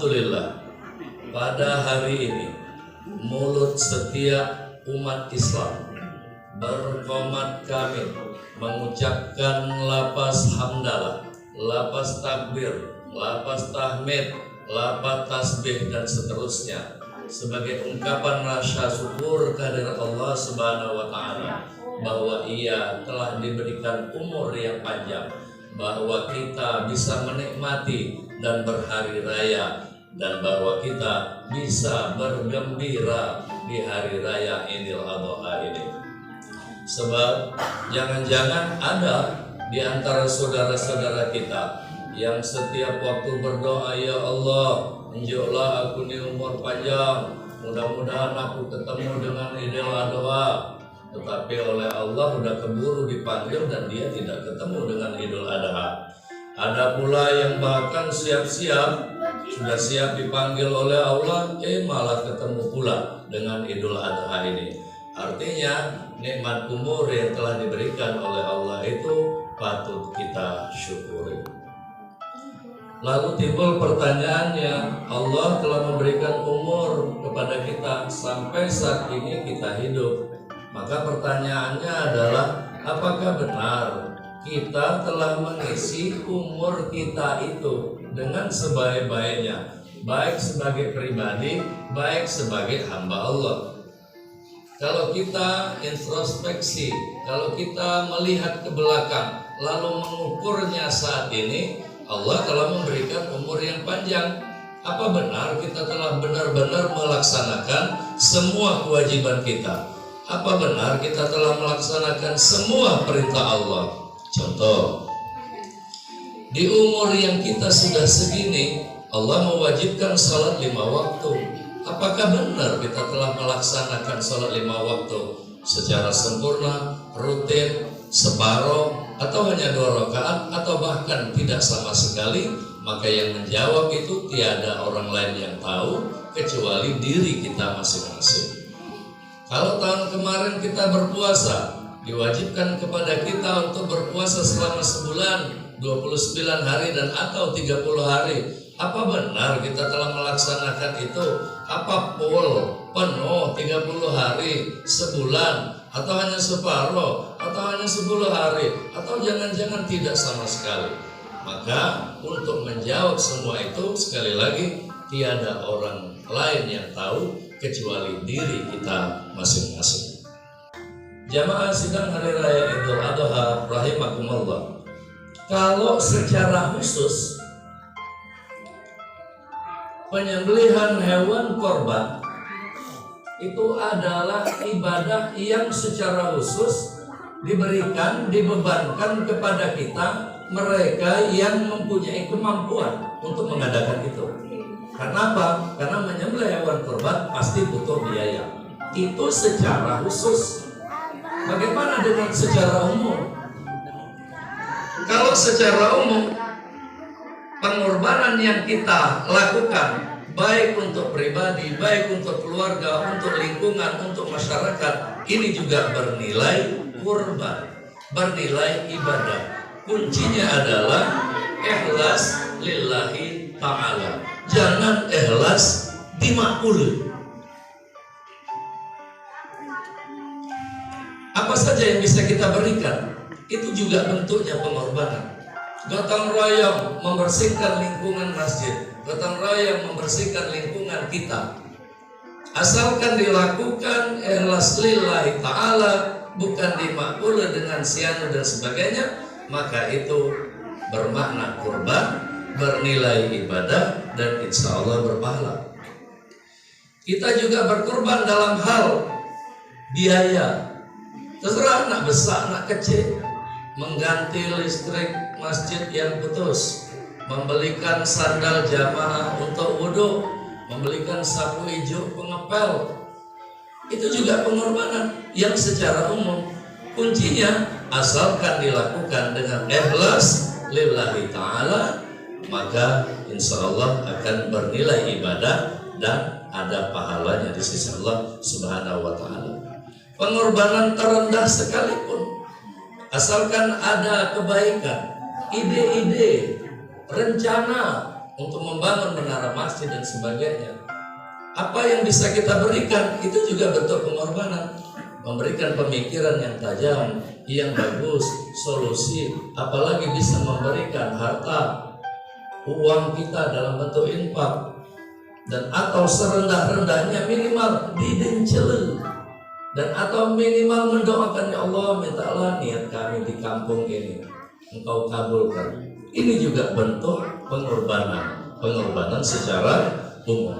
Alhamdulillah, pada hari ini mulut setiap umat Islam berqomat kamil mengucapkan lafaz hamdalah, lafaz takbir, lafaz tahmid, lafaz tasbih dan seterusnya sebagai ungkapan rasa syukur kehadirat Allah Subhanahu wa taala bahwa Ia telah diberikan umur yang panjang, bahwa kita bisa menikmati dan berhari raya, dan bahwa kita bisa bergembira di hari raya Idul Adha ini. Sebab jangan-jangan ada di antara saudara-saudara kita yang setiap waktu berdoa, ya Allah, tunjuklah aku ini umur panjang, mudah-mudahan aku ketemu dengan Idul Adha. Tetapi oleh Allah sudah keburu dipanggil dan dia tidak ketemu dengan Idul Adha. Ada pula yang bahkan siap-siap, sudah siap dipanggil oleh Allah, malah ketemu pula dengan Idul Adha ini. Artinya nikmat umur yang telah diberikan oleh Allah itu patut kita syukuri. Lalu timbul pertanyaannya, Allah telah memberikan umur kepada kita sampai saat ini kita hidup. Maka pertanyaannya adalah, apakah benar kita telah mengisi umur kita itu dengan sebaik-baiknya, baik sebagai pribadi, baik sebagai hamba Allah? Kalau kita introspeksi, kalau kita melihat ke belakang, lalu mengukurnya saat ini, Allah telah memberikan umur yang panjang. Apa benar kita telah benar-benar melaksanakan semua kewajiban kita? Apa benar kita telah melaksanakan semua perintah Allah? Contoh, di umur yang kita sudah segini, Allah mewajibkan salat 5 waktu. Apakah benar kita telah melaksanakan salat 5 waktu secara sempurna, rutin, separuh, atau hanya 2 rakaat, atau bahkan tidak sama sekali? Maka yang menjawab itu tiada orang lain yang tahu kecuali diri kita masing-masing. Kalau tahun kemarin kita berpuasa, diwajibkan kepada kita untuk berpuasa selama sebulan, 29 hari dan atau 30 hari. Apa benar kita telah melaksanakan itu? Apa full, penuh 30 hari, sebulan, atau hanya separuh, atau hanya 10 hari, atau jangan-jangan tidak sama sekali? Maka untuk menjawab semua itu, sekali lagi, tiada orang lain yang tahu kecuali diri kita masing-masing. Jamaah sidang hari raya Idul Adha rahimakumullah. Kalau secara khusus penyembelihan hewan korban itu adalah ibadah yang secara khusus diberikan, dibebankan kepada kita, mereka yang mempunyai kemampuan untuk mengadakan itu. Karena apa? Karena menyembelih hewan kurban pasti butuh biaya. Itu secara khusus. Bagaimana dengan secara umum? Kalau secara umum, pengorbanan yang kita lakukan, baik untuk pribadi, baik untuk keluarga, untuk lingkungan, untuk masyarakat, ini juga bernilai kurban, bernilai ibadah. Kuncinya adalah ikhlas lillahi ta'ala. Jangan ikhlas dimakbul. Apa saja yang bisa kita berikan, itu juga bentuknya pengorbanan. Gotong royong membersihkan lingkungan masjid, gotong royong membersihkan lingkungan kita. Asalkan dilakukan ikhlas lillahi ta'ala, bukan dimakbul dengan sianu dan sebagainya, maka itu bermakna kurban, bernilai ibadah, dan insya Allah berpahala. Kita juga berkurban dalam hal biaya. Terserah anak besar, anak kecil, mengganti listrik masjid yang putus, membelikan sandal jamaah untuk wudhu, membelikan sapu hijau pengepel. Itu juga pengorbanan yang secara umum. Kuncinya asalkan dilakukan dengan ikhlas lillahi ta'ala, maka insya Allah akan bernilai ibadah dan ada pahalanya di sisi Allah Subhanahu wa ta'ala. Pengorbanan terendah sekalipun, asalkan ada kebaikan, ide-ide, rencana, untuk membangun menara masjid dan sebagainya. Apa yang bisa kita berikan itu juga bentuk pengorbanan. Memberikan pemikiran yang tajam, yang bagus, solusi, apalagi bisa memberikan harta, uang kita dalam bentuk infak, dan atau serendah-rendahnya minimal didencel, dan atau minimal mendoakan, ya Allah, mintalah niat kami di kampung ini Engkau kabulkan. Ini juga bentuk pengorbanan secara umum.